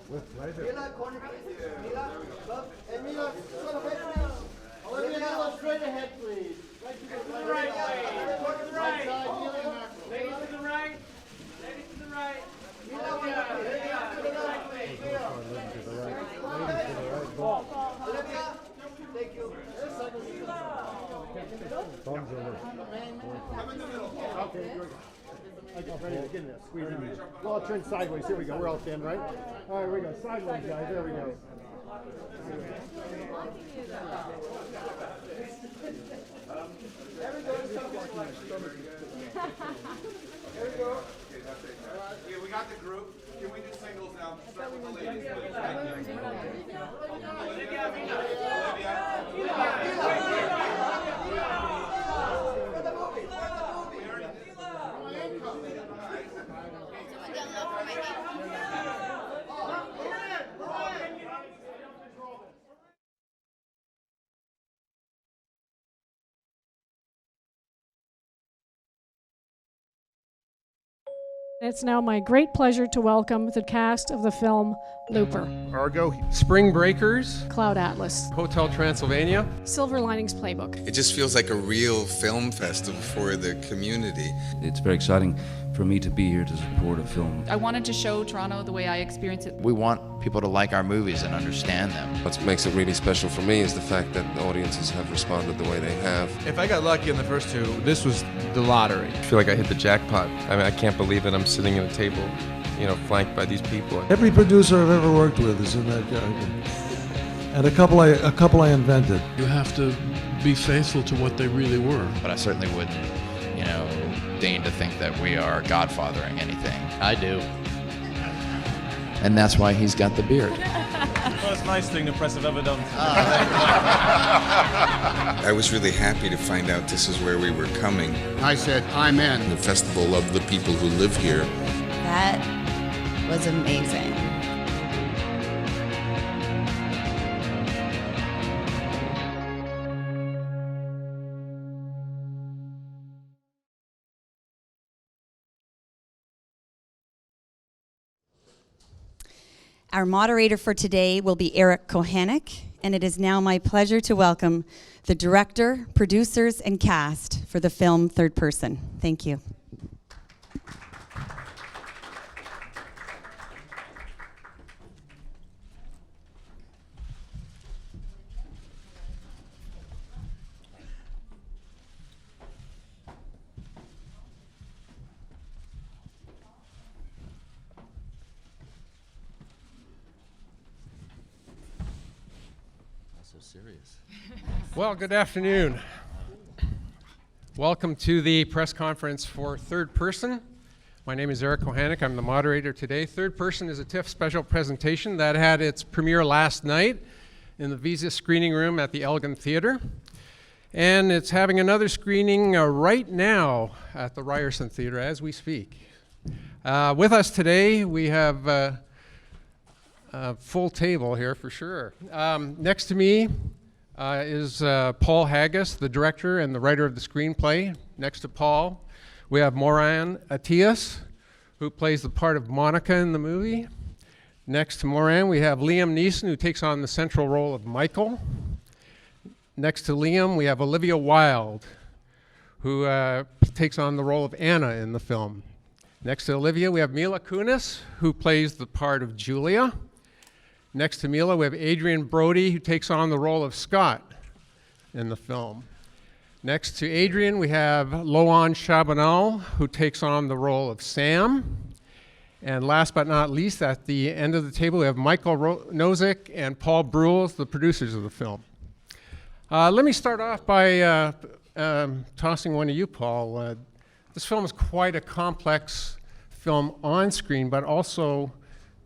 With pleasure. Mila, corner please. Mila, look. And Mila, Olivia, Mila, straight ahead, please. Right to the right. Right side, Mila and Maxwell. Ladies to the right. Ladies to the right. Mila, to the right, please. Olivia, thank you. Thumbs over. Come in the middle. Okay, here we go. I'm ready to get in there. Squeeze in. Well, I'll turn sideways. Here we go. We're all standing, right? All right, here we go. Sideways, guys. There we go. There we go. Okay, that's it. Yeah, we got the group. Can we do singles now? Start with the ladies, please. Thank It's now my great pleasure to welcome the cast of the film Looper, Argo, Spring Breakers, Cloud Atlas, Hotel Transylvania. Silver Linings Playbook. It just feels like a real film festival for the community. It's very exciting for me to be here to support a film. I wanted to show Toronto the way I experience it. We want people to like our movies and understand them. What makes it really special for me is the fact that the audiences have responded the way they have. If I got lucky in the first two, this was the lottery. I feel like I hit the jackpot. I mean, I can't believe that I'm sitting at a table, flanked by these people. Every producer I've ever worked with is in that character. And a couple I invented. You have to be faithful to what they really were. But I certainly wouldn't, deign to think that we are godfathering anything. I do. And that's why he's got the beard. First nice thing the press have ever done. I was really happy to find out this is where we were coming. I said, I'm in. The festival of the people who live here. That was amazing. Our moderator for today will be Eric Kohanek, and it is now my pleasure to welcome the director, producers, and cast for the film Third Person. Thank you. Well, good afternoon. Welcome to the press conference for Third Person. My name is Eric Kohanek. I'm the moderator today. Third Person is a TIFF special presentation that had its premiere last night in the Visa screening room at the Elgin Theatre. And it's having another screening right now at the Ryerson Theatre as we speak. With us today, we have a full table here for sure. Next to me is Paul Haggis, the director and the writer of the screenplay. Next to Paul, we have Moran Atias, who plays the part of Monica in the movie. Next to Moran, we have Liam Neeson, who takes on the central role of Michael. Next to Liam, we have Olivia Wilde, who takes on the role of Anna in the film. Next to Olivia, we have Mila Kunis, who plays the part of Julia. Next to Mila, we have Adrian Brody, who takes on the role of Scott in the film. Next to Adrian, we have Loan Chabanal, who takes on the role of Sam. And last but not least, at the end of the table, we have Michael Nozick and Paul Brules, the producers of the film. Let me start off by tossing one to you, Paul. This film is quite a complex film on screen, but also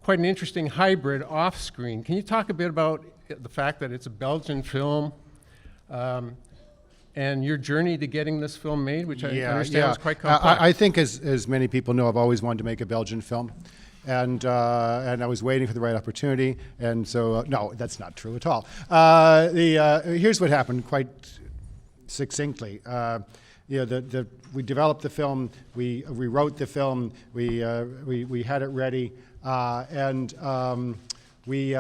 quite an interesting hybrid off screen. Can you talk a bit about the fact that it's a Belgian film and your journey to getting this film made, which I understand was quite complex? I think as many people know, I've always wanted to make a Belgian film. And I was waiting for the right opportunity, and so, no, that's not true at all. Here's what happened quite succinctly. We developed the film, we wrote the film, we had it ready. We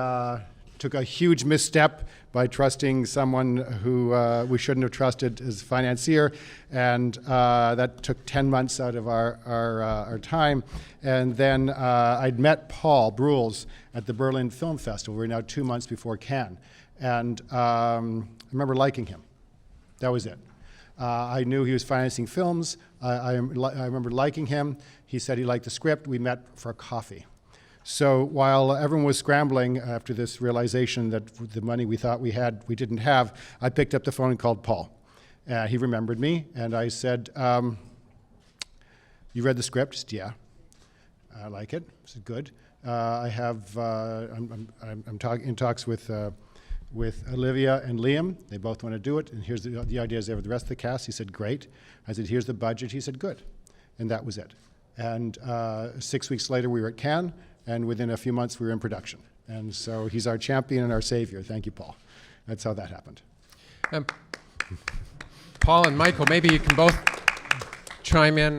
took a huge misstep by trusting someone who we shouldn't have trusted as a financier, and that took 10 months out of our time. And then I'd met Paul Bruels at the Berlin Film Festival. We're now 2 months before Cannes, and I remember liking him. That was it. I knew he was financing films. I remember liking him. He said he liked the script. We met for a coffee. So while everyone was scrambling after this realization that the money we thought we had, we didn't have, I picked up the phone and called Paul. He remembered me, and I said, "You read the script?" He said, "Yeah." "I like it." I said, "Good." I'm in talks with Olivia and Liam. They both want to do it, and here's the ideas there with the rest of the cast. He said, "Great." I said, "Here's the budget." He said, "Good." And that was it. And 6 weeks later, we were at Cannes, and within a few months, we were in production. And so he's our champion and our savior. Thank you, Paul. That's how that happened. Paul and Michael, maybe you can both chime in.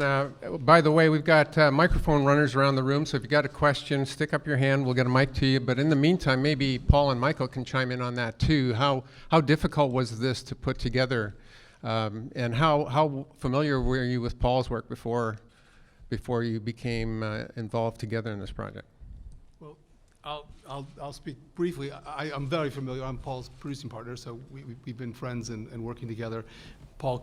By the way, we've got microphone runners around the room, so if you've got a question, stick up your hand, we'll get a mic to you. But in the meantime, maybe Paul and Michael can chime in on that too. How difficult was this to put together? And how familiar were you with Paul's work before you became involved together in this project? Well, I'll speak briefly. I'm very familiar. I'm Paul's producing partner, so we've been friends and working together. Paul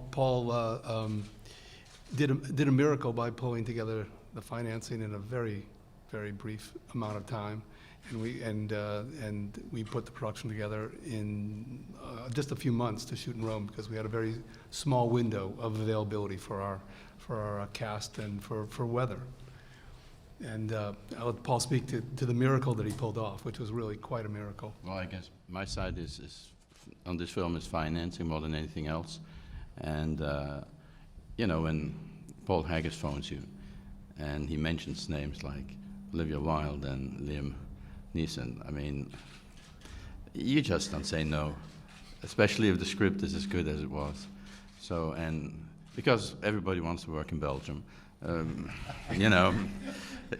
did a miracle by pulling together the financing in a very, very brief amount of time, and we put the production together in just a few months to shoot in Rome, because we had a very small window of availability for our cast and for weather. And I'll let Paul speak to the miracle that he pulled off, which was really quite a miracle. Well, I guess my side is on this film is financing more than anything else. And, you know, when Paul Haggis phones you and he mentions names like Olivia Wilde and Liam Neeson, I mean, you just don't say no, especially if the script is as good as it was. So, and because everybody wants to work in Belgium, you know,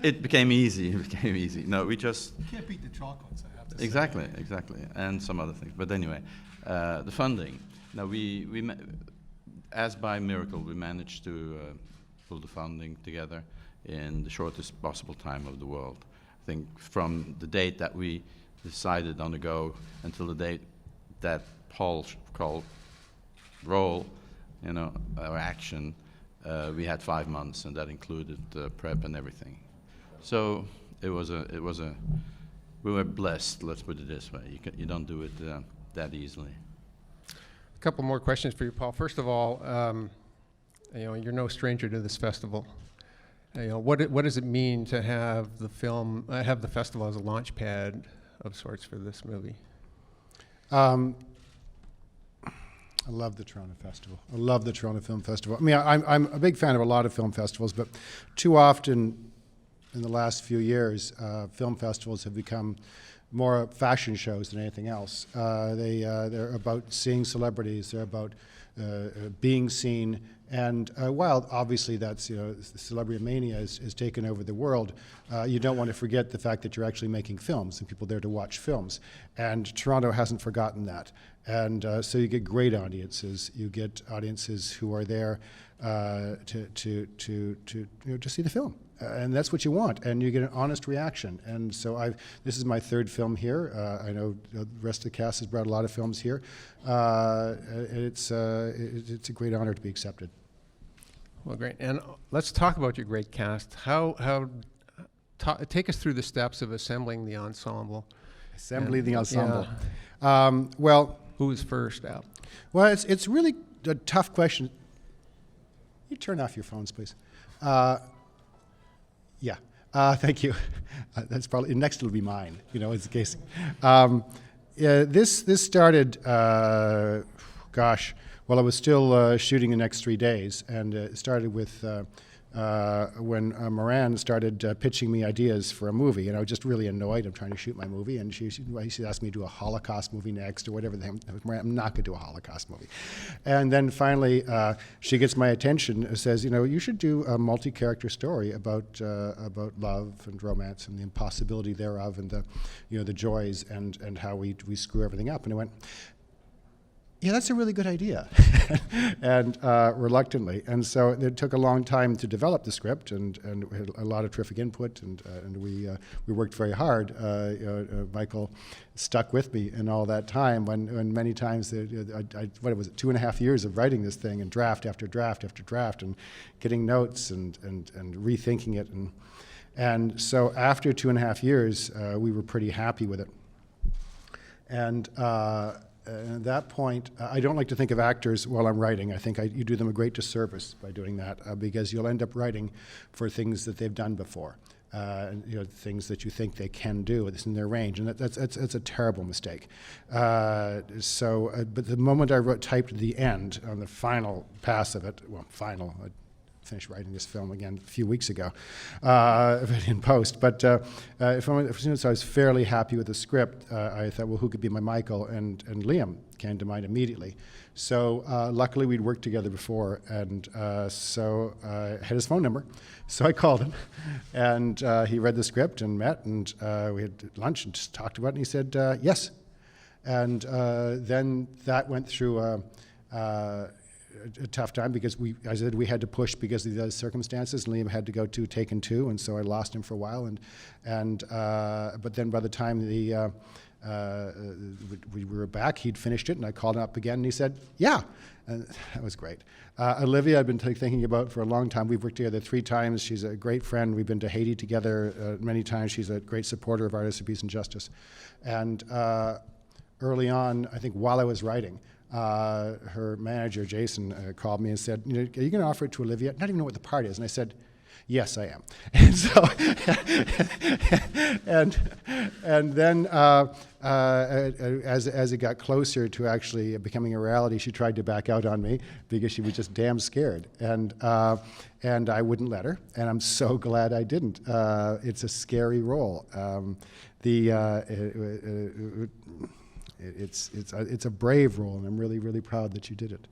it became easy. It became easy. No, we just... You can't beat the chocolates, I have to say. Exactly, and some other things. But anyway, the funding. Now, as by miracle, we managed to pull the funding together in the shortest possible time of the world. I think from the date that we decided on the go until the date that Paul called roll, you know, or action, we had 5 months, and that included prep and everything. So we were blessed. Let's put it this way. You don't do it that easily. A couple more questions for you, Paul. First of all, you know, you're no stranger to this festival. You know, what does it mean to have the film, have the festival as a launch pad of sorts for this movie? I love the Toronto Festival. I love the Toronto Film Festival. I mean, I'm a big fan of a lot of film festivals, but too often in the last few years, film festivals have become more fashion shows than anything else. They're about seeing celebrities. They're about being seen. And while obviously that's, you know, celebrity mania is taken over the world, you don't want to forget the fact that you're actually making films and people there to watch films. And Toronto hasn't forgotten that. And so you get great audiences. You get audiences who are there to see the film. And that's what you want, and you get an honest reaction. And so this is my third film here. I know the rest of the cast has brought a lot of films here. It's a great honor to be accepted. Well, great. And let's talk about your great cast. Take us through the steps of assembling the ensemble. Assembling the ensemble. Yeah. Well, who was first out? Well, it's really a tough question. You turn off your phones, please. Yeah, thank you. That's probably, next it'll be mine, you know, it's the case. This started, gosh, while I was still shooting the next 3 days, and it started with when Moran started pitching me ideas for a movie, and I was just really annoyed. I'm trying to shoot my movie, and she asked me to do a Holocaust movie next or whatever. I'm not going to do a Holocaust movie. And then finally, she gets my attention and says, you should do a multi-character story about love and romance and the impossibility thereof, and the joys and how we screw everything up. And I went, yeah, that's a really good idea, and reluctantly. And so it took a long time to develop the script, and we had a lot of terrific input, and we worked very hard. Michael stuck with me in all that time when many times, what was it, 2.5 years of writing this thing, and draft after draft after draft, and getting notes and rethinking it. And so after 2.5 years, we were pretty happy with it. And at that point, I don't like to think of actors while I'm writing. I think you do them a great disservice by doing that, because you'll end up writing for things that they've done before, things that you think they can do. It's in their range, and that's a terrible mistake. But the moment I typed the end on the final pass of it, I finished writing this film again a few weeks ago in post. But as soon as I was fairly happy with the script, I thought, well, who could be my Michael? And Liam came to mind immediately. So luckily we'd worked together before, and so I had his phone number. So I called him, and he read the script and met, and we had lunch and just talked about it, and he said yes. And then that went through a tough time, because I said we had to push because of the other circumstances. Liam had to go to Taken 2, and so I lost him for a while. But then by the time we were back, he'd finished it, and I called him up again, and he said, yeah. And that was great. Olivia, I've been thinking about for a long time. We've worked together 3 times. She's a great friend. We've been to Haiti together many times. She's a great supporter of Artists of Peace and Justice. And early on, I think while I was writing, her manager, Jason, called me and said, are you going to offer it to Olivia? Not even know what the part is. And I said, yes, I am. And so, and then as it got closer to actually becoming a reality, she tried to back out on me because she was just damn scared. And I wouldn't let her, and I'm so glad I didn't. It's a scary role. It's a brave role, and I'm really, really proud that you did it.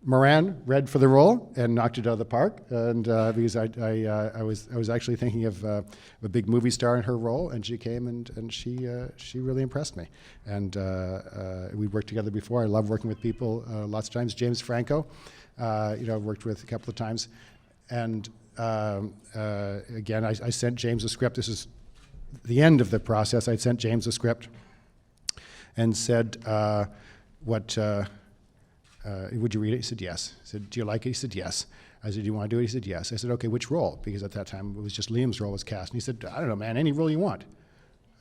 Moran read for the role and knocked it out of the park, and because I was actually thinking of a big movie star in her role, and she came and she really impressed me. And we worked together before. I love working with people lots of times. James Franco, I've worked with a couple of times, and again, I sent James a script. This is the end of the process. I sent James a script and said, would you read it? He said, yes. I said, do you like it? He said, yes. I said, do you want to do it? He said, yes. I said, okay, which role? Because at that time, it was just Liam's role was cast. And he said, I don't know, man, any role you want.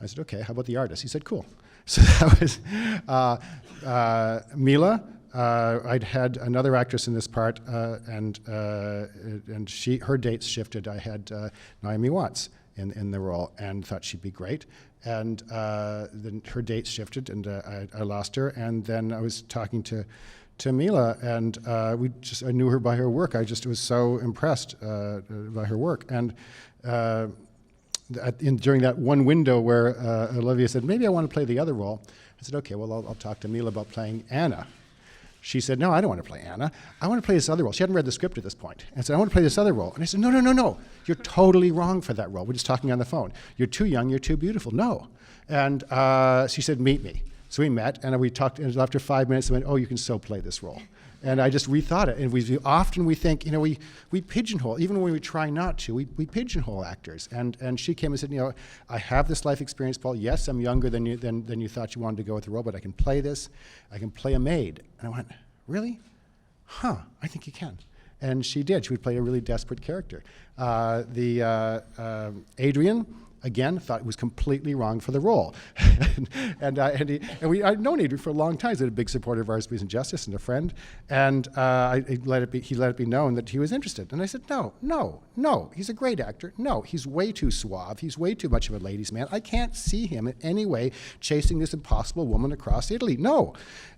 I said, okay, how about the artist? He said, cool. So that was Mila. I'd had another actress in this part, and her dates shifted. I had Naomi Watts in the role, and thought she'd be great. And then her dates shifted, and I lost her. And then I was talking to Mila, and I knew her by her work. I just was so impressed by her work. And during that one window where Olivia said, maybe I want to play the other role, I said, okay, well, I'll talk to Mila about playing Anna. She said, no, I don't want to play Anna. I want to play this other role. She hadn't read the script at this point. And said, I want to play this other role. And I said, no. You're totally wrong for that role. We're just talking on the phone. You're too young. You're too beautiful. No. And she said, meet me. So we met, and we talked, and after 5 minutes, I went, oh, you can so play this role. And I just rethought it. And we think, we pigeonhole, even when we try not to, we pigeonhole actors. And she came and said, I have this life experience, Paul. Yes, I'm younger than you thought you wanted to go with the role, but I can play this. I can play a maid. And I went, really? Huh, I think you can. And she did. She would play a really desperate character. Adrian again, thought he was completely wrong for the role. and I'd known Adrian for a long time. He's been a big supporter of Arts, Peace, and Justice and a friend. And he let it be known that he was interested. And I said, no, he's a great actor. No, he's way too suave. He's way too much of a ladies' man. I can't see him in any way chasing this impossible woman across Italy. No.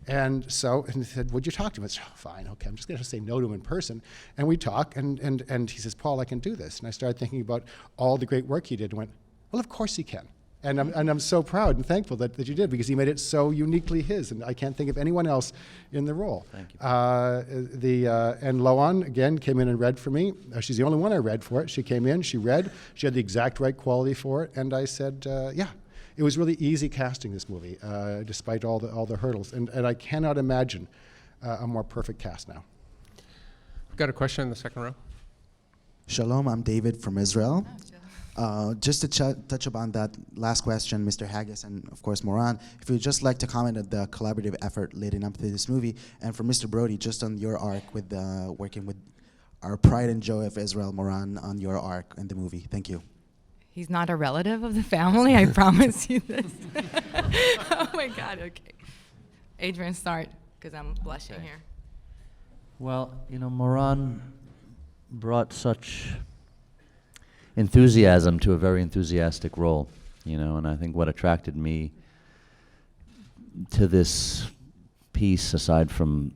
And he said, would you talk to him? I said, oh, fine, okay, I'm just going to say no to him in person. And we talk, and he says, Paul, I can do this. And I started thinking about all the great work he did and went, well, of course he can. And I'm so proud and thankful that you did, because he made it so uniquely his, and I can't think of anyone else in the role. Thank you. And Loan, again, came in and read for me. She's the only one I read for it. She came in, she read, she had the exact right quality for it, and I said, yeah. It was really easy casting this movie, despite all the hurdles, and I cannot imagine a more perfect cast now. We've got a question in the second row. Shalom, I'm David from Israel. Just to touch upon that last question, Mr. Haggis and of course Moran, if you'd just like to comment on the collaborative effort leading up to this movie, and for Mr. Brody, just on your arc with working with our pride and joy of Israel, Moran, on your arc in the movie. Thank you. He's not a relative of the family, I promise you this. Oh my God, okay. Adrian, start, because I'm blushing here. Well, you know, Moran brought such enthusiasm to a very enthusiastic role, you know, and I think what attracted me to this piece, aside from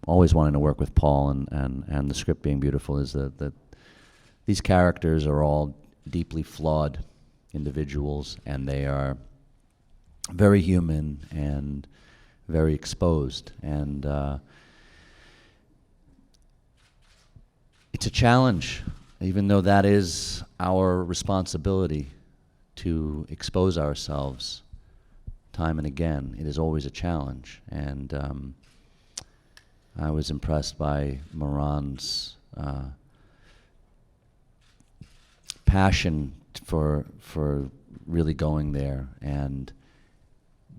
always wanting to work with Paul and the script being beautiful, is that these characters are all deeply flawed individuals, and they are very human and very exposed, and it's a challenge, even though that is our responsibility to expose ourselves time and again. It is always a challenge, and I was impressed by Moran's passion for really going there and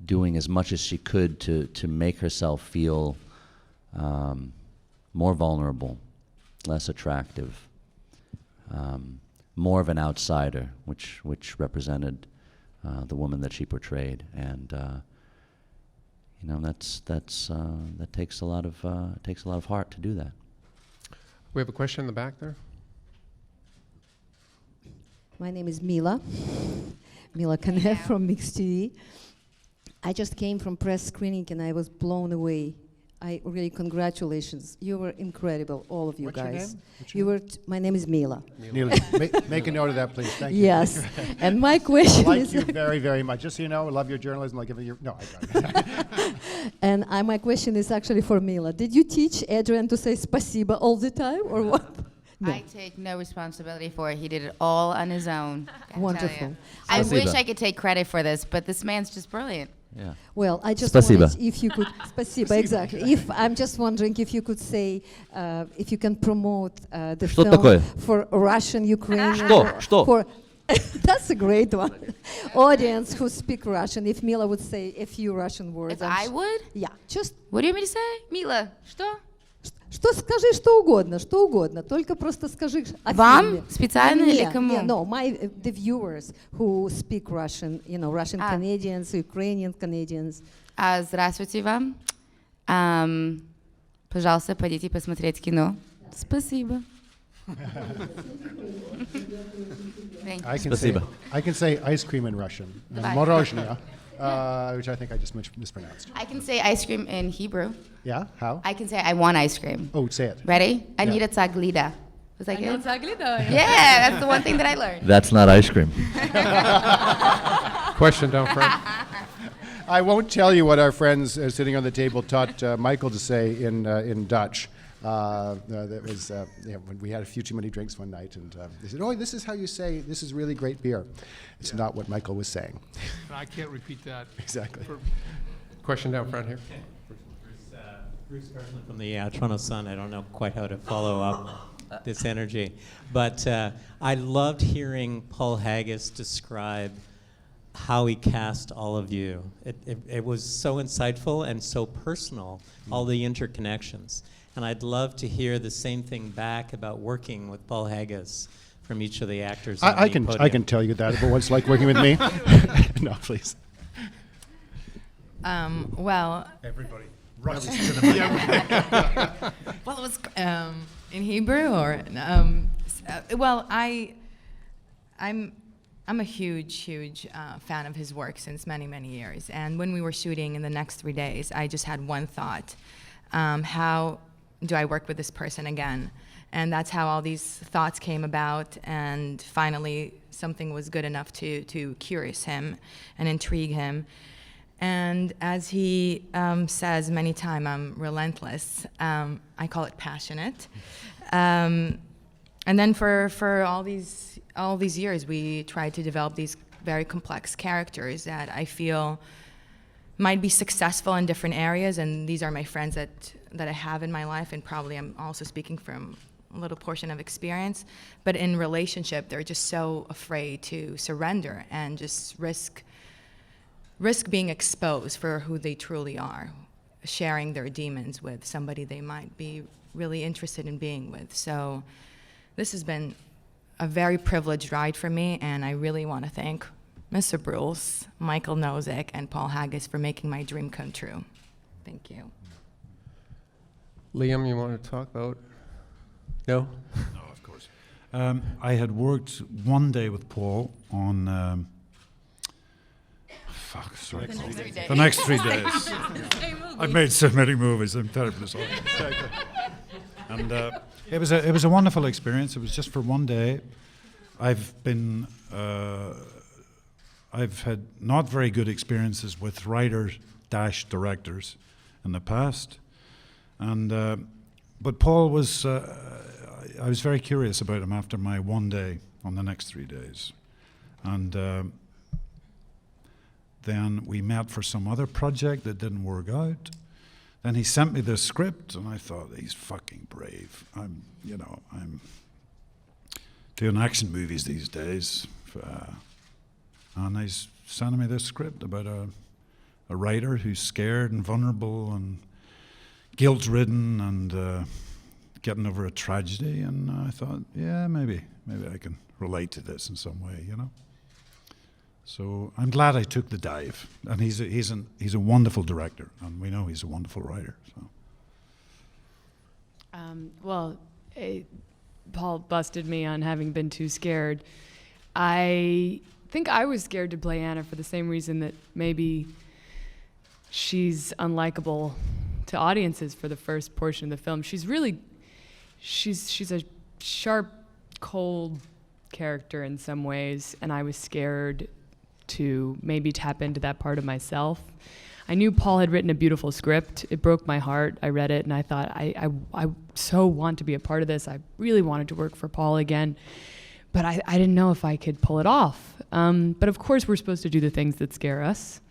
doing as much as she could to make herself feel more vulnerable, less attractive, more of an outsider, which represented the woman that she portrayed, and you know, that takes a lot of heart to do that. We have a question in the back there. My name is Mila Kanev from Mix TV. I just came from press screening and I was blown away. I really, congratulations. You were incredible, all of you What's guys. your name? My name is Mila. Mila, make a note of that, please. Thank you. Yes. And my question I like is... you very, very much. Just so you know, I love your journalism. Like your, no, I don't. And my question is actually for Mila. Did you teach Adrian to say spasiba all the time, or what? No. I take no responsibility for it. He did it all on his own. Wonderful. I wish I could take credit for this, but this man's just brilliant. Yeah. Well, I just Spasiba. wanted, if you could, spasiba, exactly. If I'm just wondering if you could say, if you can promote the Что film такое? for Russian, Ukrainian, Что? for that's a great one. Audience who speak Russian. If Mila would say a few Russian words. If I would? Yeah, just. What do you want me to say? Mila, что? Что скажи, что угодно, только просто скажи о Вам? фильме. Специально или кому? No, the viewers who speak Russian, you know, Russian Canadians, Ukrainian Canadians. Здравствуйте вам. Пожалуйста, пойдите посмотреть кино. Спасибо. I can say ice cream in Russian. Morozhnya. Which I think I just mispronounced. I can say ice cream in Hebrew. Yeah? How? I can say I want ice cream. Oh, say it. Ready? I need a taglida. Was that good? Taglida. Yeah, that's the one thing that I learned. That's not ice cream. Question down front. I won't tell you what our friends sitting on the table taught Michael to say in Dutch. That was when we had a few too many drinks one night, and they said, "Oh, this is how you say this is really great beer." It's not what Michael was saying. I can't repeat that. Exactly. Question down front here. Bruce Garland from the Toronto Sun. I don't know quite how to follow up this energy, but I loved hearing Paul Haggis describe how he cast all of you. It was so insightful and so personal, all the interconnections. And I'd love to hear the same thing back about working with Paul Haggis from each of the actors. I can tell you that about what it's like working with me. No, please. Well, everybody rushes to the mic. Well, it was in Hebrew or well, I'm a huge fan of his work since many years. And when we were shooting in the next 3 days, I just had one thought: how do I work with this person again? And that's how all these thoughts came about. And finally, something was good enough to curious him and intrigue him. And as he says many times, I'm relentless. I call it passionate. And then for all these years, we tried to develop these very complex characters that I feel might be successful in different areas. And these are my friends that I have in my life, and probably I'm also speaking from a little portion of experience. But in relationship, they're just so afraid to surrender and just risk being exposed for who they truly are, sharing their demons with somebody they might be really interested in being with. So this has been a very privileged ride for me, and I really want to thank Mr. Bruce, Michael Nozick, and Paul Haggis for making my dream come true. Thank you. Liam, you want to talk about? No? No, of course. I had worked one day with Paul on the next 3 days. I've made so many movies, I'm terribly sorry. And it was a wonderful experience. It was just for one day. I've had not very good experiences with writers-directors in the past, and but Paul was. I was very curious about him after my one day on the next 3 days, and then we met for some other project that didn't work out. Then he sent me this script, and I thought, he's fucking brave. I'm doing action movies these days, and he's sending me this script about a writer who's scared and vulnerable and guilt-ridden and getting over a tragedy. And I thought, yeah, maybe I can relate to this in some way, you know. So I'm glad I took the dive, and he's a wonderful director, and we know he's a wonderful writer. So. Paul busted me on having been too scared. I think I was scared to play Anna for the same reason that maybe she's unlikable to audiences for the first portion of the film. She's a sharp, cold character in some ways, and I was scared to maybe tap into that part of myself. I knew Paul had written a beautiful script. It broke my heart. I read it and I thought, I so want to be a part of this. I really wanted to work for Paul again, but I didn't know if I could pull it off. But of course we're supposed to do the things that scare us.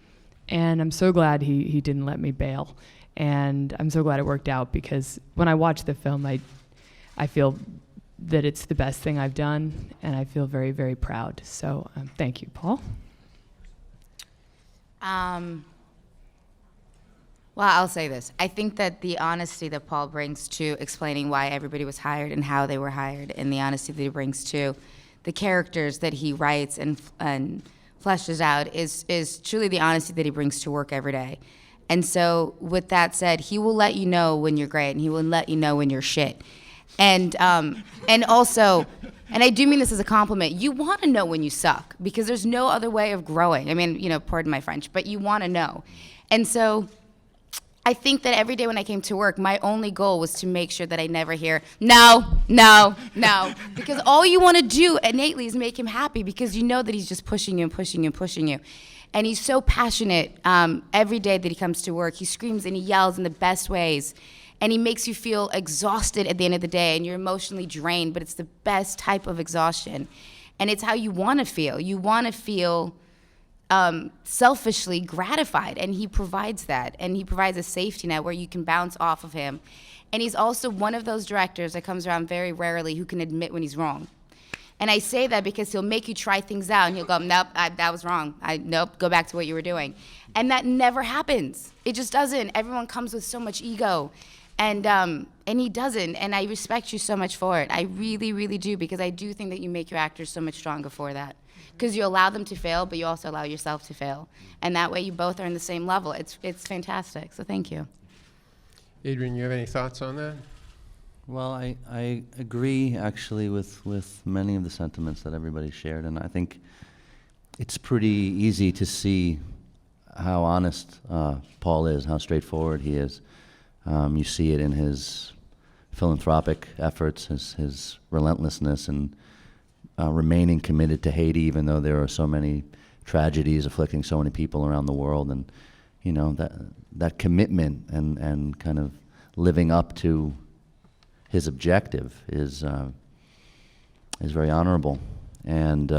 And I'm so glad he didn't let me bail. And I'm so glad it worked out, because when I watch the film, I feel that it's the best thing I've done, and I feel very, very proud. So thank you, Paul. Well, I'll say this. I think that the honesty that Paul brings to explaining why everybody was hired and how they were hired, and the honesty that he brings to the characters that he writes and fleshes out is truly the honesty that he brings to work every day. And so with that said, he will let you know when you're great, and he will let you know when you're shit. And also, and I do mean this as a compliment, you want to know when you suck, because there's no other way of growing. I mean, pardon my French, but you want to know. And so I think that every day when I came to work, my only goal was to make sure that I never hear, no, because all you want to do innately is make him happy, because you know that he's just pushing you and pushing you and pushing you. And he's so passionate every day that he comes to work. He screams and he yells in the best ways. And he makes you feel exhausted at the end of the day, and you're emotionally drained, but it's the best type of exhaustion. And it's how you want to feel. You want to feel selfishly gratified, and he provides that. And he provides a safety net where you can bounce off of him. And he's also one of those directors that comes around very rarely who can admit when he's wrong. And I say that because he'll make you try things out, and he'll go, nope, that was wrong. Nope, go back to what you were doing. And that never happens. It just doesn't. Everyone comes with so much ego. And he doesn't, and I respect you so much for it. I really, really do, because I do think that you make your actors so much stronger for that. Because you allow them to fail, but you also allow yourself to fail. And that way you both are on the same level. It's fantastic, so thank you. Adrian, you have any thoughts on that? Well, I agree actually with many of the sentiments that everybody shared, and I think it's pretty easy to see how honest Paul is, how straightforward he is. You see it in his philanthropic efforts, his relentlessness, and remaining committed to Haiti, even though there are so many tragedies afflicting so many people around the world. And you know, that commitment and kind of living up to his objective is very honorable. And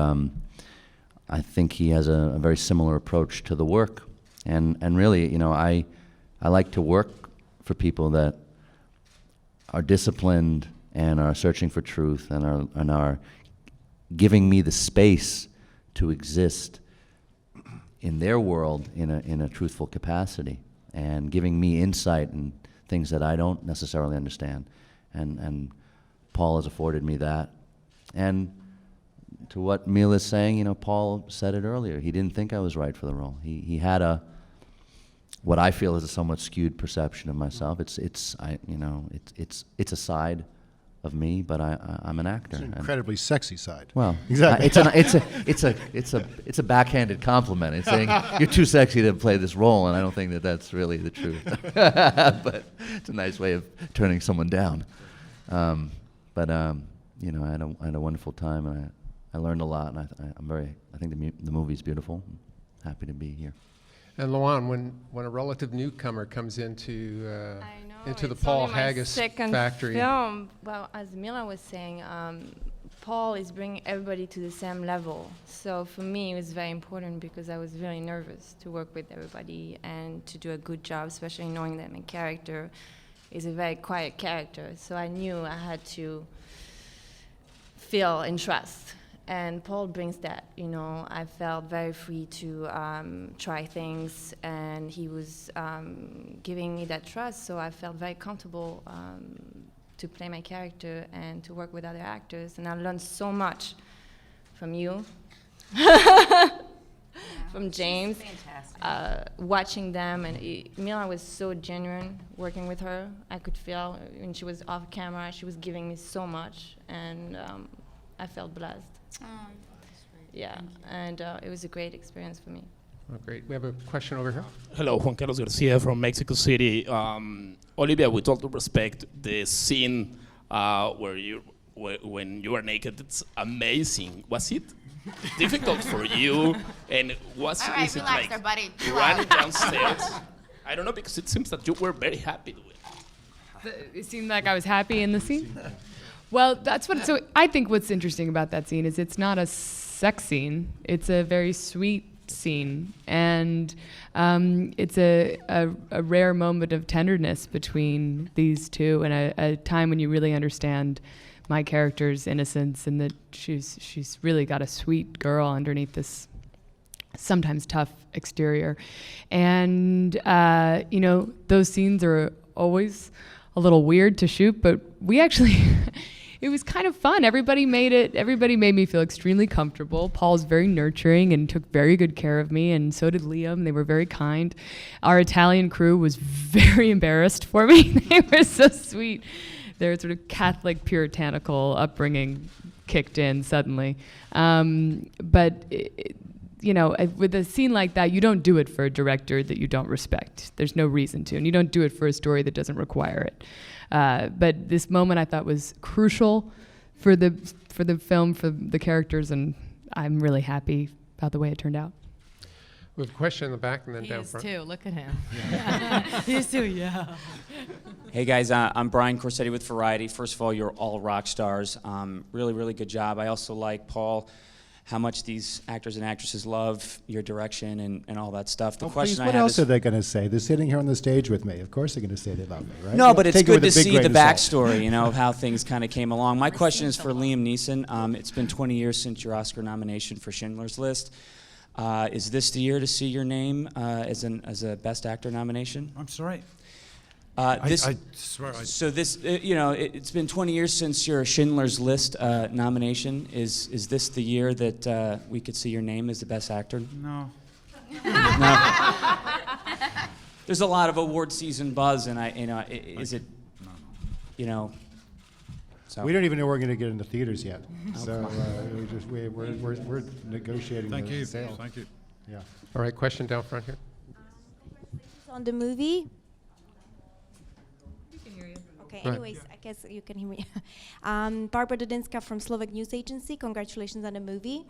I think he has a very similar approach to the work. And really, you know, I like to work for people that are disciplined and are searching for truth and are giving me the space to exist in their world in a truthful capacity, and giving me insight and things that I don't necessarily understand. And Paul has afforded me that. And to what Mila's saying, you know, Paul said it earlier. He didn't think I was right for the role. He had what I feel is a somewhat skewed perception of myself. It's a side of me, but I'm an actor. It's an incredibly sexy side. Well, exactly. It's a backhanded compliment. It's saying you're too sexy to play this role, and I don't think that that's really the truth. But it's a nice way of turning someone down. You know, I had a wonderful time, and I learned a lot, and I think the movie's beautiful. I'm happy to be here. And Luan, when a relative newcomer comes into the Paul Haggis factory. Film. Well, as Mila was saying, Paul is bringing everybody to the same level. So for me, it was very important because I was very nervous to work with everybody and to do a good job, especially knowing that my character is a very quiet character. So I knew I had to feel and trust. And Paul brings that, you know. I felt very free to try things, and he was giving me that trust, so I felt very comfortable to play my character and to work with other actors. And I learned so much from you, from James, watching them. And Mila was so genuine working with her. I could feel when she was off camera, she was giving me so much, and I felt blessed. Oh, that's great. Yeah, and it was a great experience for me. Oh, great. We have a question over here. Hello, Juan Carlos Garcia from Mexico City. Olivia, with all due respect, the scene when you are naked, it's amazing. Was it difficult for you? And was all right, is relax it there, buddy. running downstairs? I don't know, because it seems that you were very happy with it. It seemed like I was happy in the scene. Well, that's what. So I think what's interesting about that scene is it's not a sex scene. It's a very sweet scene, and it's a rare moment of tenderness between these two, and a time when you really understand my character's innocence and that she's really got a sweet girl underneath this sometimes tough exterior, and you know, those scenes are always a little weird to shoot, but we actually. It was kind of fun. Everybody made me feel extremely comfortable. Paul's very nurturing and took very good care of me, and so did Liam. They were very kind. Our Italian crew was very embarrassed for me. They were so sweet. Their sort of Catholic puritanical upbringing kicked in suddenly. You know, with a scene like that, you don't do it for a director that you don't respect. There's no reason to, and you don't do it for a story that doesn't require it. But this moment I thought was crucial for the film, for the characters, and I'm really happy about the way it turned out. We have a question in the back and then He down is front. too. Look at him. He is too. Yeah. Hey guys, I'm Brian Corsetti with Variety. First of all, you're all rock stars. Really, really good job. I also like, Paul, how much these actors and actresses love your direction and all that stuff. The question what I have else is, are they going to say? They're sitting here on the stage with me. Of course they're going to say they love me, right? No, but it's Take it good with to a big see the grain of salt. backstory, you know, of how things kind of came along. My question is for Liam Neeson. It's been 20 years since your Oscar nomination for Schindler's List. Is this the year to see your name as a Best Actor nomination? I'm sorry. This, I swear so this, it's been 20 years since your Schindler's List nomination. Is this the year that we could see your name as the best actor? No. No. There's a lot of award season buzz, and is it, So. We don't even know we're going to get into theaters yet. So we're negotiating Thank the you. sale. Thank you. Yeah. All right, question down front here. On the movie. We can hear you. Okay, Go ahead. anyways, I guess you can hear me. Barbara Dudinska from Slovak News Agency. Congratulations on the movie.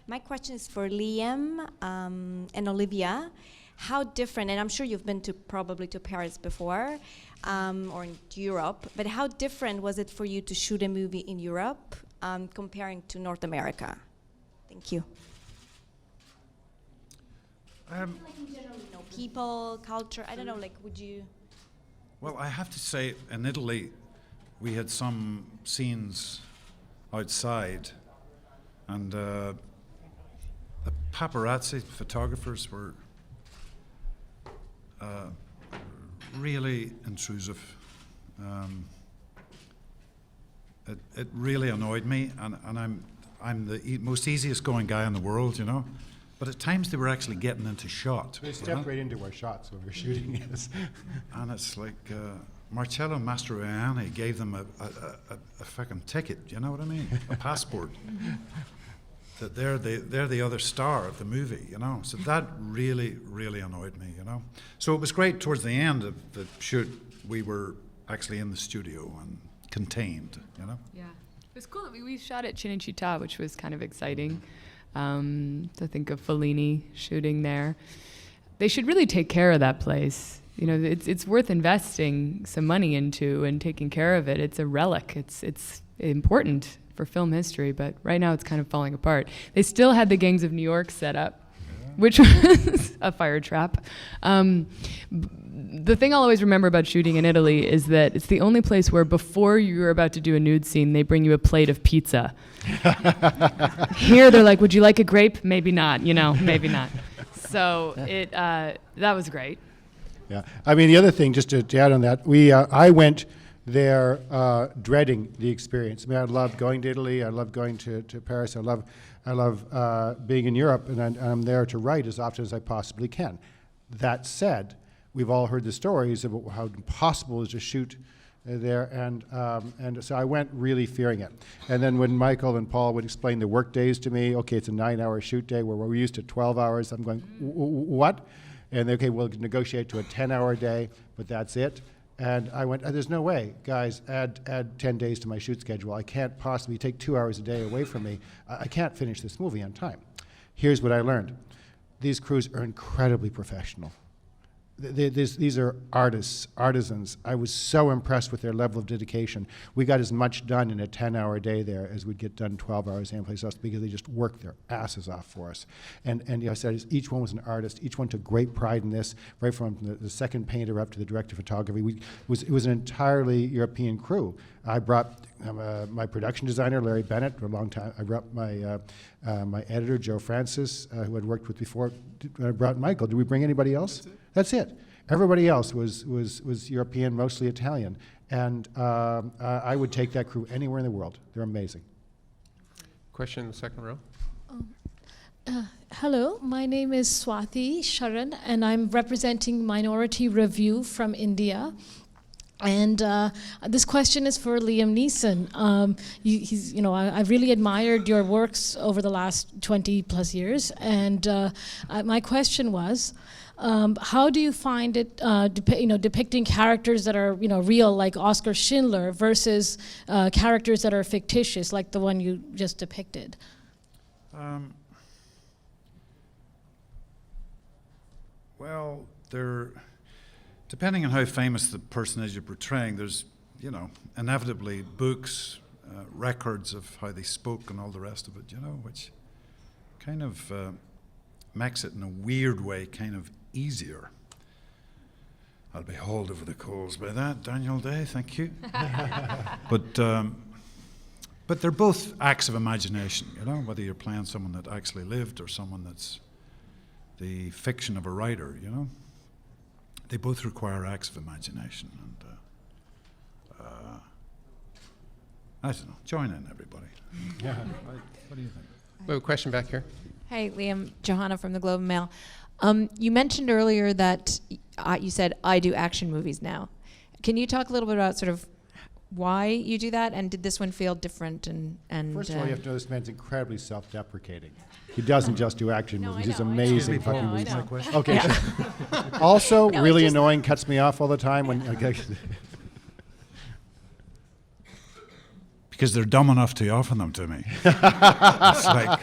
My question is for Liam and Olivia. How different, and I'm sure you've been probably to Paris before, or in Europe, but how different was it for you to shoot a movie in Europe comparing to North America? Thank you. Um, Like in general, people, culture, I don't know, like would you? Well, I have to say, in Italy, we had some scenes outside, and the paparazzi photographers were really intrusive. It really annoyed me, and I'm the most easiest going guy in the world, you know. But at times they were actually getting into shot. They stepped right into our shots when we were shooting this. And it's like Marcello Mastroianni gave them a fucking ticket, you know what I mean? A passport. That they're the other star of the movie, you know. So that really, really annoyed me, you know. So it was great towards the end of the shoot, we were actually in the studio and contained, you know. Yeah, it was cool. We shot at Cinecittà, which was kind of exciting. To think of Fellini shooting there. They should really take care of that place. You know, it's worth investing some money into and taking care of it. It's a relic. It's important for film history, but right now it's kind of falling apart. They still had the Gangs of New York set up, which was a fire trap. The thing I'll always remember about shooting in Italy is that it's the only place where before you're about to do a nude scene, they bring you a plate of pizza. Here they're like, would you like a grape? Maybe not, maybe not. So that was great. Yeah, I mean, the other thing, just to add on that, I went there dreading the experience. I mean, I love going to Italy. I love going to Paris. I love being in Europe, and I'm there to write as often as I possibly can. That said, we've all heard the stories about how impossible it is to shoot there, and so I went really fearing it. And then when Michael and Paul would explain the work days to me, okay, it's a 9-hour shoot day where we're used to 12 hours. I'm going, what? And they, okay, we'll negotiate to a 10-hour day, but that's it. And I went, there's no way, guys, add 10 days to my shoot schedule. I can't possibly take 2 hours a day away from me. I can't finish this movie on time. Here's what I learned. These crews are incredibly professional. These are artists, artisans. I was so impressed with their level of dedication. We got as much done in a 10-hour day there as we'd get done 12 hours anyplace else because they just worked their asses off for us. And I said, each one was an artist. Each one took great pride in this, right from the second painter up to the director of photography. It was an entirely European crew. I brought my production designer, Larry Bennett, for a long time. I brought my my editor, Joe Francis, who I'd worked with before. I brought Michael. Did we bring anybody else? That's it. Everybody else was European, mostly Italian. And I would take that crew anywhere in the world. They're amazing. Question in the second row. Hello, my name is Swati Sharan, and I'm representing Minority Review from India. And this question is for Liam Neeson. I've really admired your works over the last 20 plus years. And my question was, how do you find it depicting characters that are real, like Oskar Schindler, versus characters that are fictitious, like the one you just depicted? Well, depending on how famous the person is you're portraying, there's, inevitably books, records of how they spoke and all the rest of it, which kind of makes it in a weird way kind of easier. I'll be hauled over the coals by that, Daniel Day, thank you. But they're both acts of imagination, whether you're playing someone that actually lived or someone that's the fiction of a writer, they both require acts of imagination. And I don't know. Join in, everybody. Yeah. What do you think? We have a question back here. Hey, Liam, Johanna from the Globe and Mail. You mentioned earlier that you said, I do action movies now. Can you talk a little bit about sort of why you do that, and did this one feel different? And First of all, you have to know this man's incredibly self-deprecating. He doesn't just do action movies. He's amazing fucking movies. Okay. Yeah. Also, No, really it's just- annoying, cuts me off all the time when. Okay. Because they're dumb enough to offer them to me. It's like,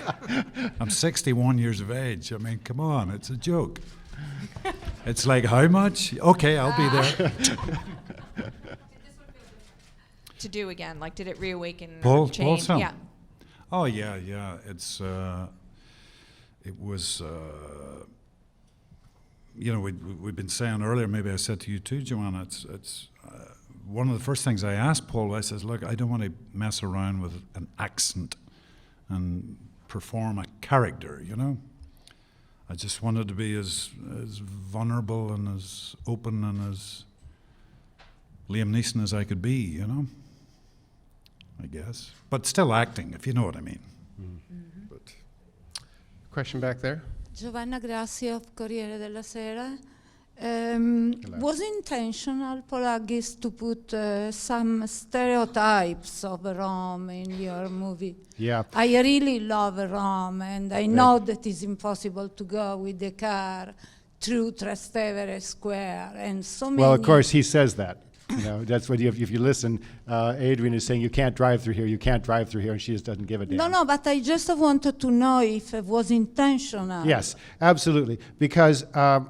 I'm 61 years of age. I mean, come on, it's a joke. It's like, how much? Okay, I'll be there. to do again, like did it reawaken or Paul's change? film? Yeah. Oh, yeah, yeah. It was, you know, we've been saying earlier, maybe I said to you too, Joanna, it's one of the first things I asked Paul, I says, look, I don't want to mess around with an accent and perform a character, you know? I just wanted to be as vulnerable and as open and as Liam Neeson as I could be, you know? I guess. But still acting, if you know what I mean. But Question back there. Giovanna Grassi of Corriere della Sera. Was it intentional, Paul Haggis, to put some stereotypes of Rome in your movie? Yeah. I really love Rome, and I know that it's impossible to go with the car through Trastevere Square, and so many... Well, of course, he says that. You know, that's what if you listen, Adrian is saying, you can't drive through here, you can't drive through here, and she just doesn't give a damn. No, but I just wanted to know if it was intentional. Yes, absolutely. Because, well,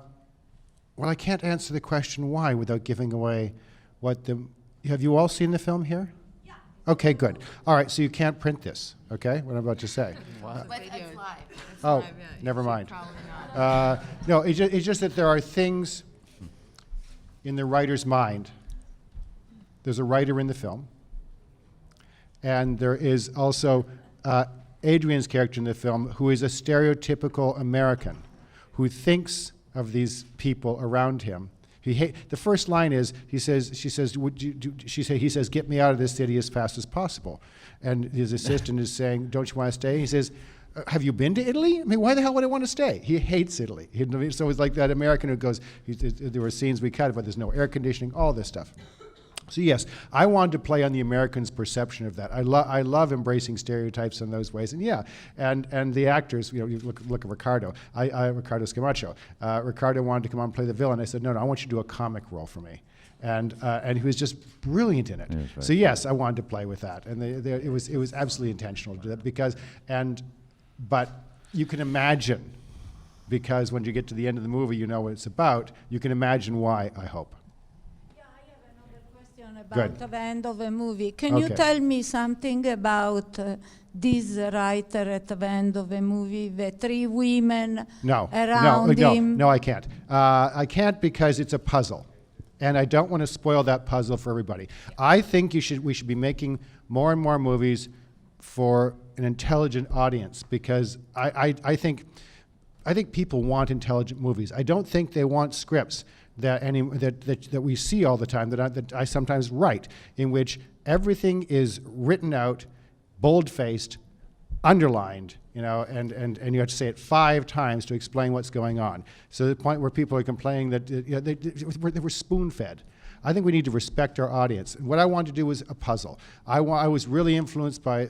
I can't answer the question why without giving away what the... Have you all seen the film here? Yeah. Okay, good. All right, so you can't print this, okay, what I'm about to say. But it's live. It's Oh, live, yeah. never You should mind. probably not. No, it's just that there are things in the writer's mind. There's a writer in the film, and there is also Adrian's character in the film, who is a stereotypical American, who thinks of these people around him. The first line is, he says, get me out of this city as fast as possible. And his assistant is saying, don't you want to stay? He says, have you been to Italy? I mean, why the hell would I want to stay? He hates Italy. So it's like that American who goes, there were scenes we cut, but there's no air conditioning, all this stuff. So yes, I wanted to play on the American's perception of that. I love embracing stereotypes in those ways, and yeah, and the actors. You know, you look at Ricardo. Ricardo Scamacho. Ricardo wanted to come on and play the villain. I said, no, I want you to do a comic role for me, and he was just brilliant in it. Yes, right. So yes, I wanted to play with that, and it was absolutely intentional to do that but you can imagine, because when you get to the end of the movie, you know what it's about. You can imagine why. I hope. About the end of a movie. Can you tell me something about this writer at the end of a movie, the three women around him? No, I can't. I can't because it's a puzzle, and I don't want to spoil that puzzle for everybody. I think we should be making more and more movies for an intelligent audience, because I think people want intelligent movies. I don't think they want scripts that we see all the time, that I sometimes write, in which everything is written out, bold-faced, underlined, you know, and you have to say it 5 times to explain what's going on. So the point where people are complaining that they were spoon-fed. I think we need to respect our audience. And what I wanted to do was a puzzle. I was really influenced by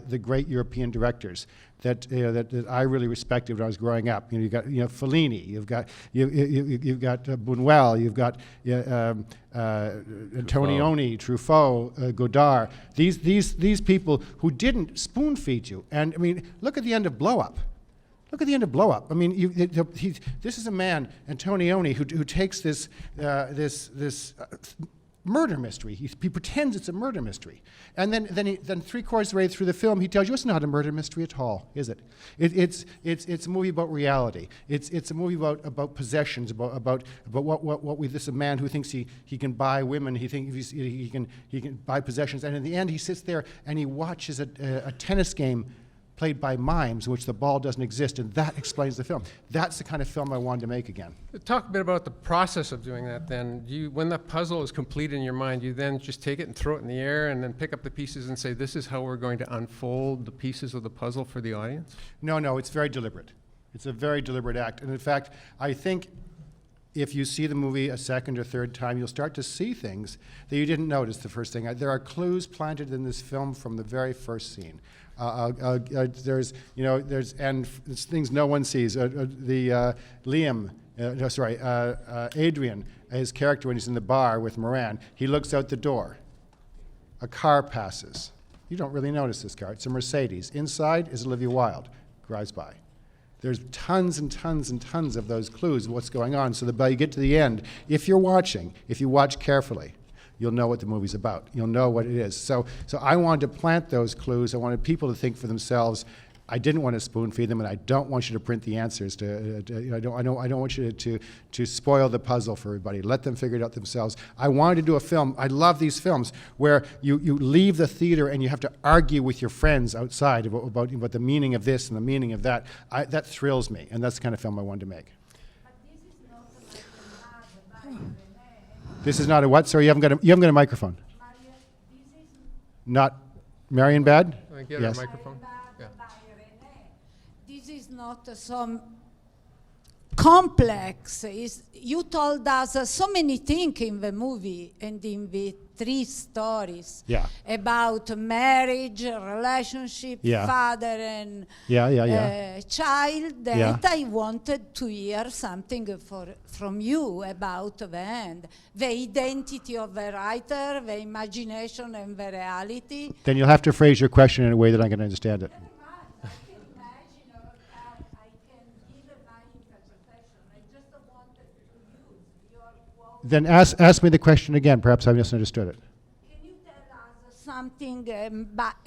the great European directors that I really respected when I was growing up. You know, you've got Fellini, you've got Buñuel, you've got Antonioni, Truffaut, Godard. These people who didn't spoon feed you. And I mean, look at the end of Blow Up. Look at the end of Blow Up. I mean, this is a man, Antonioni, who takes this murder mystery. He pretends it's a murder mystery, and then 3/4 of the way through the film, he tells you it's not a murder mystery at all, is it? It's a movie about reality. It's a movie about possessions, about this is a man who thinks he can buy women. He thinks he can buy possessions, and in the end, he sits there and he watches a tennis game played by mimes in which the ball doesn't exist, and that explains the film. That's the kind of film I wanted to make again. Talk a bit about the process of doing that then. When the puzzle is complete in your mind, you then just take it and throw it in the air and then pick up the pieces and say, this is how we're going to unfold the pieces of the puzzle for the audience? No, it's very deliberate. It's a very deliberate act. And in fact, I think if you see the movie a second or third time, you'll start to see things that you didn't notice the first thing. There are clues planted in this film from the very first scene. There's things no one sees. Adrian, his character when he's in the bar with Moran, he looks out the door. A car passes. You don't really notice this car. It's a Mercedes. Inside is Olivia Wilde, drives by. There's tons and tons and tons of those clues of what's going on, so that by you get to the end, if you watch carefully, you'll know what the movie's about. You'll know what it is. So I wanted to plant those clues. I wanted people to think for themselves. I didn't want to spoon feed them, and I don't want you to print the answers. I don't want you to spoil the puzzle for everybody. Let them figure it out themselves. I wanted to do a film. I love these films where you leave the theater and you have to argue with your friends outside about the meaning of this and the meaning of that. That thrills me, and that's the kind of film I wanted to make. This is not a what? Sorry, you haven't got a microphone. Not Marion Bad? Get yes. A microphone. Yeah. This is not so complex. You told us so many things in the movie and in the 3 stories about marriage, relationship, father and child, that I wanted to hear something from you about the end. The identity of the writer, the imagination and the reality. Then you'll have to phrase your question in a way that I can understand it. Then ask me the question again. Perhaps I misunderstood it. Can you tell us something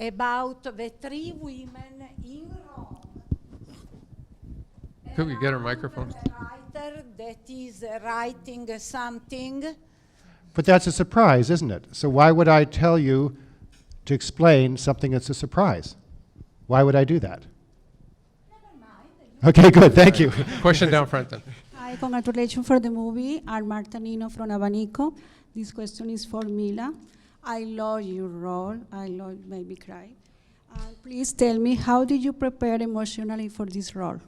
about the 3 women in Rome? Could we get her microphone? The writer that is writing something. But that's a surprise, isn't it? So why would I tell you to explain something that's a surprise? Why would I do that? Never mind. Okay, good. Thank you. Question down front then. Hi, congratulations for the movie. I'm Martanino from Abanico. This question is for Mila. I love your role. I love made me cry. Please tell me, how did you prepare emotionally for this role?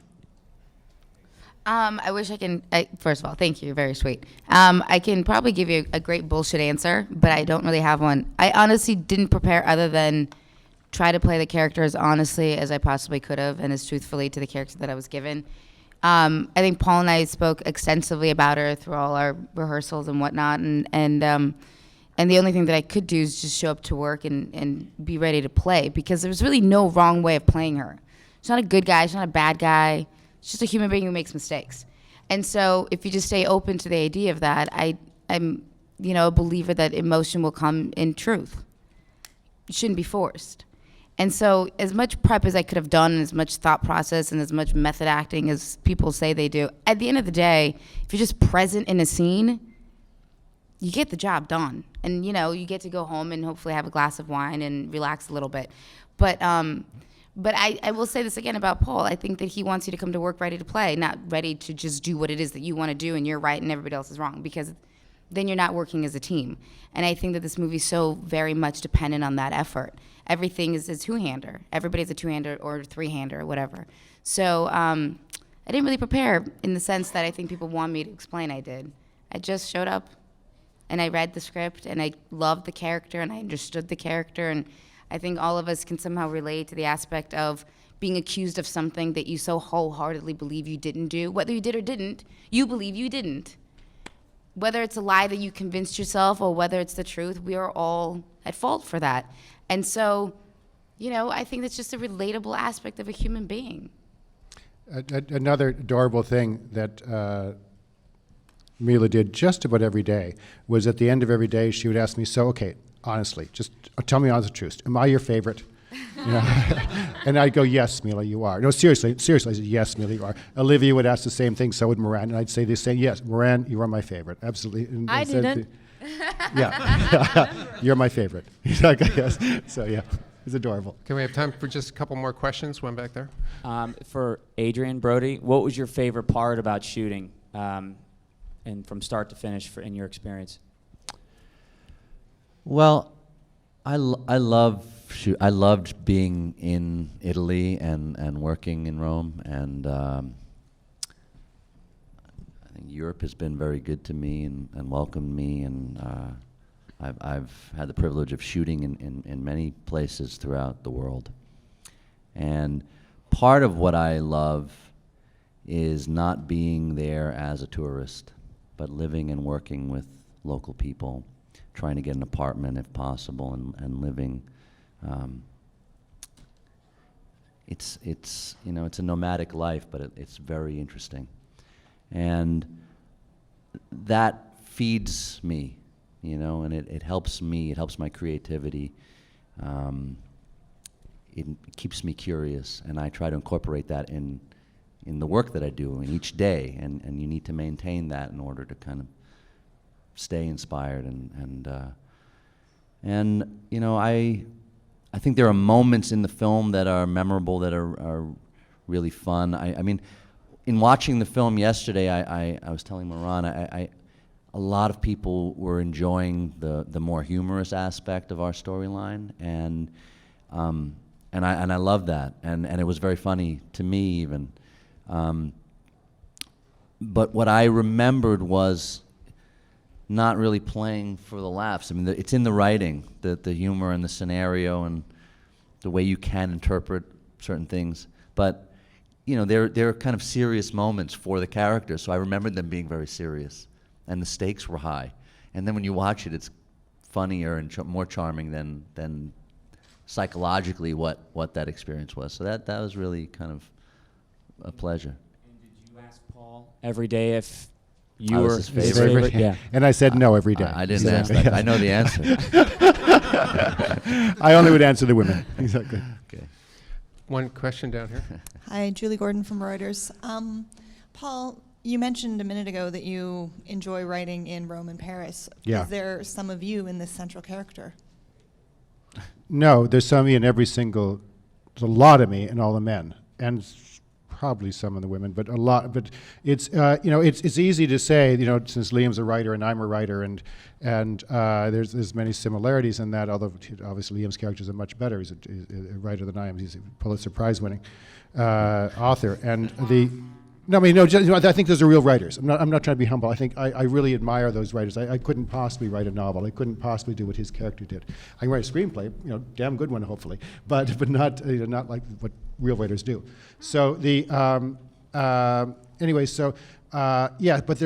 I wish I can, first of all, thank you, very sweet. I can probably give you a great bullshit answer, but I don't really have one. I honestly didn't prepare other than try to play the character as honestly as I possibly could have and as truthfully to the character that I was given. I think Paul and I spoke extensively about her through all our rehearsals and whatnot, and the only thing that I could do is just show up to work and be ready to play, because there's really no wrong way of playing her. She's not a good guy, she's not a bad guy, she's just a human being who makes mistakes. And so if you just stay open to the idea of that, I'm a believer that emotion will come in truth. It shouldn't be forced. And so as much prep as I could have done, and as much thought process and as much method acting as people say they do, at the end of the day, if you're just present in a scene, you get the job done. And you get to go home and hopefully have a glass of wine and relax a little bit. But I will say this again about Paul. I think that he wants you to come to work ready to play, not ready to just do what it is that you want to do and you're right and everybody else is wrong, because then you're not working as a team. And I think that this movie's so very much dependent on that effort. Everything is a two-hander. Everybody's a two-hander or a three-hander or whatever. So I didn't really prepare in the sense that I think people want me to explain I did. I just showed up and I read the script and I loved the character and I understood the character, and I think all of us can somehow relate to the aspect of being accused of something that you so wholeheartedly believe you didn't do. Whether you did or didn't, you believe you didn't. Whether it's a lie that you convinced yourself or whether it's the truth, we are all at fault for that. And so, I think that's just a relatable aspect of a human being. Another adorable thing that Mila did just about every day was at the end of every day, she would ask me, so, okay, honestly, just tell me honest truth. Am I your favorite? And I'd go, yes, Mila, you are. No, seriously, I said, yes, Mila, you are. Olivia would ask the same thing, so would Moran, and I'd say the same, yes, Moran, you are my favorite, absolutely. And I didn't. Yeah, you're my favorite. Yes. So, yeah. It's adorable. Can we have time for just a couple more questions? One back there. For Adrian Brody, what was your favorite part about shooting, and from start to finish in your experience? Well, I loved being in Italy and working in Rome, and I think Europe has been very good to me and welcomed me, and I've had the privilege of shooting in many places throughout the world. And part of what I love is not being there as a tourist, but living and working with local people, trying to get an apartment if possible, and living. It's you know, it's a nomadic life, but it's very interesting, and that feeds me, you know, and it helps me. It helps my creativity. It keeps me curious, and I try to incorporate that in the work that I do in each day, and you need to maintain that in order to kind of stay inspired, and you know, I think there are moments in the film that are memorable, that are really fun. I mean, in watching the film yesterday, I was telling Moran, a lot of people were enjoying the more humorous aspect of our storyline, and I love that, and it was very funny to me even. But what I remembered was not really playing for the laughs. I mean, it's in the writing, the humor and the scenario and the way you can interpret certain things. But you know, there are kind of serious moments for the characters, so I remembered them being very serious, and the stakes were high. And then when you watch it, it's funnier and more charming than psychologically what that experience was. So that was really kind of a pleasure. And did you ask Paul every day if you I was were his his favorite? Yeah. And I said no every day. I didn't ask that. I know the answer. I only would answer the women. Exactly. Okay. One question down here. Hi, Julie Gordon from Reuters. Paul, you mentioned a minute ago that you enjoy writing in Rome and Paris. Yeah. Is there some of you in this central character? No, there's some of me in every single, there's a lot of me in all the men, and probably some of the women, but a lot. But it's you know, it's easy to say, you know, since Liam's a writer and I'm a writer, and there's many similarities in that. Although obviously Liam's characters are much better. He's a writer than I am. He's a Pulitzer Prize winning author, and the. No, I mean, no. Just, you know, I think those are real writers. I'm not trying to be humble. I think I really admire those writers. I couldn't possibly write a novel. I couldn't possibly do what his character did. I can write a screenplay, you know, damn good one, hopefully, but not not like what real writers do. So the anyway, so yeah, but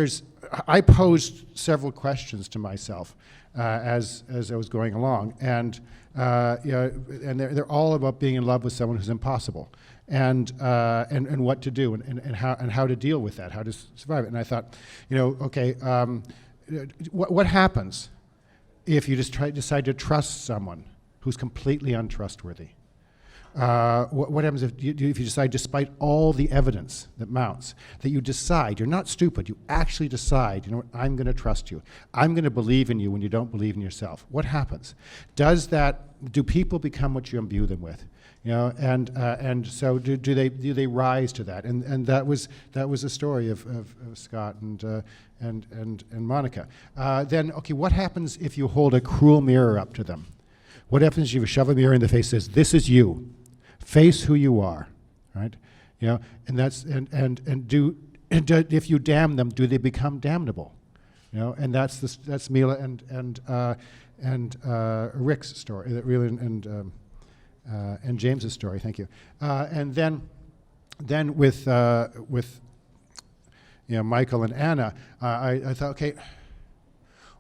I posed several questions to myself as I was going along, and you know, and they're all about being in love with someone who's impossible. And what to do and how to deal with that, how to survive it. And I thought, you know, okay, what happens if you just decide to trust someone who's completely untrustworthy? What happens if you decide, despite all the evidence that mounts, that you decide, you're not stupid, you actually decide, you know what, I'm going to trust you. I'm going to believe in you when you don't believe in yourself. What happens? Do people become what you imbue them with? You know, and so do they rise to that? And that was the story of Scott and Monica. Then, okay, what happens if you hold a cruel mirror up to them? What happens if you shove a mirror in the face and says, "This is you, face who you are," right? You know, and if you damn them, do they become damnable? You know, and that's Mila and Rick's story, that really and James's story. Thank you. And then with you know, Michael and Anna, I thought, okay,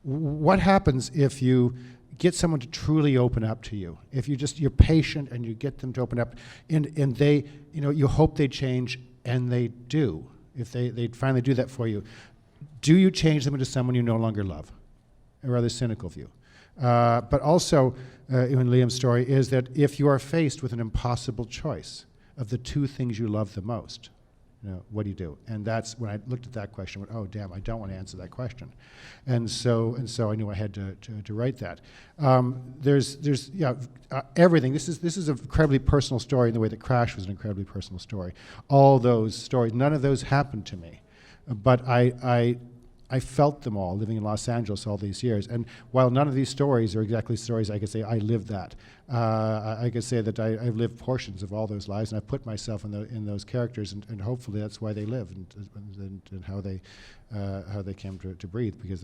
what happens if you get someone to truly open up to you? If you're patient and you get them to open up, and they, you know, you hope they change, and they do. If they finally do that for you, do you change them into someone you no longer love? A rather cynical view. But also, in Liam's story, is that if you are faced with an impossible choice of the two things you love the most, You know, what do you do? And that's when I looked at that question, I went, oh, damn, I don't want to answer that question. And so I knew I had to write that. There's everything. This is an incredibly personal story in the way that Crash was an incredibly personal story. All those stories, none of those happened to me. But I felt them all living in Los Angeles all these years. And while none of these stories are exactly stories I could say, I lived that. I could say that I've lived portions of all those lives, and I put myself in those characters, and hopefully that's why they live and how they came to breathe, because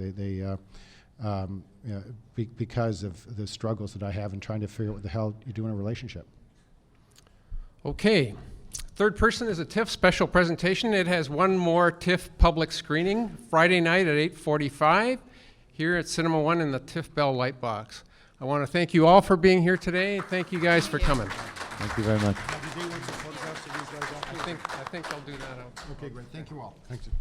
because of the struggles that I have in trying to figure out what the hell you do in a relationship. Okay. Third Person is a TIFF special presentation. It has one more TIFF public screening Friday night at 8:45 here at Cinema One in the TIFF Bell Lightbox. I want to thank you all for being here today. Thank you guys for coming. Thank you very much. I think I'll do that. Okay, great. Thank you all. Thank you.